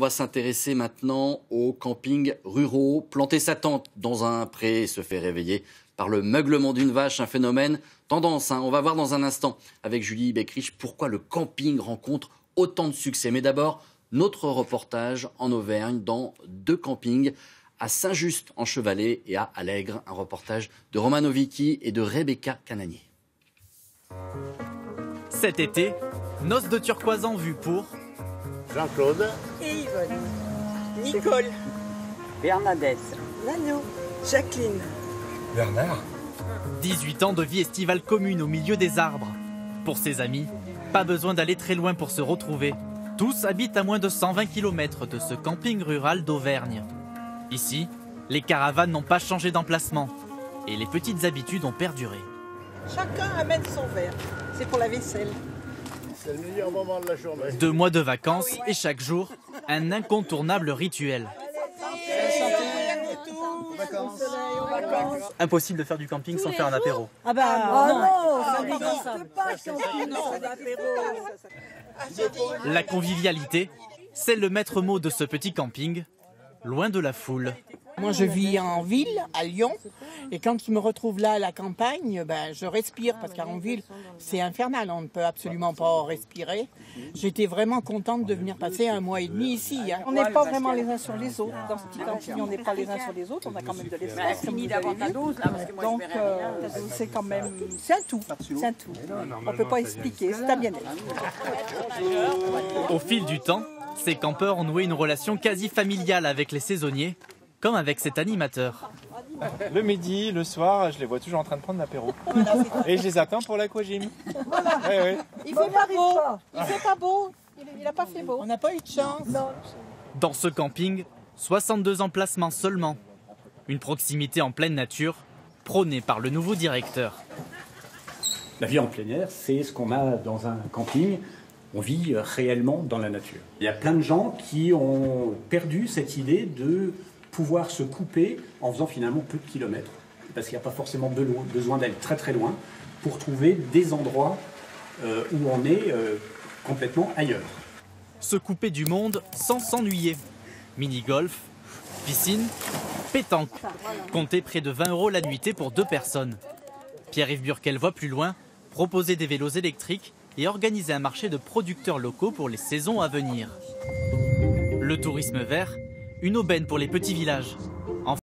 On va s'intéresser maintenant aux campings ruraux. Planter sa tente dans un pré et se fait réveiller par le meuglement d'une vache, un phénomène tendance. On va voir dans un instant avec Julie Beckrich pourquoi le camping rencontre autant de succès. Mais d'abord, notre reportage en Auvergne dans 2 campings, à Saint-Just-en-Chevalet et à Allègre. Un reportage de Romano Vicky et de Rebecca Cananier. Cet été, noces de turquoise en vue pour Jean-Claude et Yvonne, Nicole, Bernadette, Nano, Jacqueline, Bernard. 18 ans de vie estivale commune au milieu des arbres. Pour ses amis, pas besoin d'aller très loin pour se retrouver. Tous habitent à moins de 120 km de ce camping rural d'Auvergne. Ici, les caravanes n'ont pas changé d'emplacement et les petites habitudes ont perduré. chacun amène son verre, c'est pour la vaisselle. C'est le meilleur moment de la journée. 2 mois de vacances et chaque jour, un incontournable rituel. Impossible de faire du camping sans faire un apéro. Ah bah non, La convivialité, c'est le maître mot de ce petit camping, loin de la foule. Moi je vis en ville, à Lyon, et quand je me retrouve là à la campagne, je respire, parce qu'en ville c'est infernal, on ne peut absolument pas respirer. J'étais vraiment contente de venir passer 1 mois et demi ici. On n'est pas vraiment les uns sur les autres. Dans ce petit camping, on n'est pas les uns sur les autres, on a quand même de l'espace. fini d'avoir ta dose là, parce que moi Donc je verrai rien. c'est quand même, c'est un tout, c'est un tout. On ne peut pas expliquer, c'est un bien-être. Au fil du temps, ces campeurs ont noué une relation quasi familiale avec les saisonniers, comme avec cet animateur. Le midi, le soir, je les vois toujours en train de prendre l'apéro. Et je les attends pour l'aquagym. Ouais. Il fait pas beau, il fait pas beau, il n'a pas fait beau. On n'a pas eu de chance. Dans ce camping, 62 emplacements seulement. Une proximité en pleine nature, prônée par le nouveau directeur. La vie en plein air, c'est ce qu'on a dans un camping. On vit réellement dans la nature. Il y a plein de gens qui ont perdu cette idée de pouvoir se couper en faisant finalement peu de kilomètres. Parce qu'il n'y a pas forcément besoin d'aller très très loin pour trouver des endroits où on est complètement ailleurs. Se couper du monde sans s'ennuyer. Mini-golf, piscine, pétanque. Comptez près de 20 € la nuitée pour 2 personnes. Pierre-Yves Burkel voit plus loin, proposer des vélos électriques et organiser un marché de producteurs locaux pour les saisons à venir. Le tourisme vert, une aubaine pour les petits villages.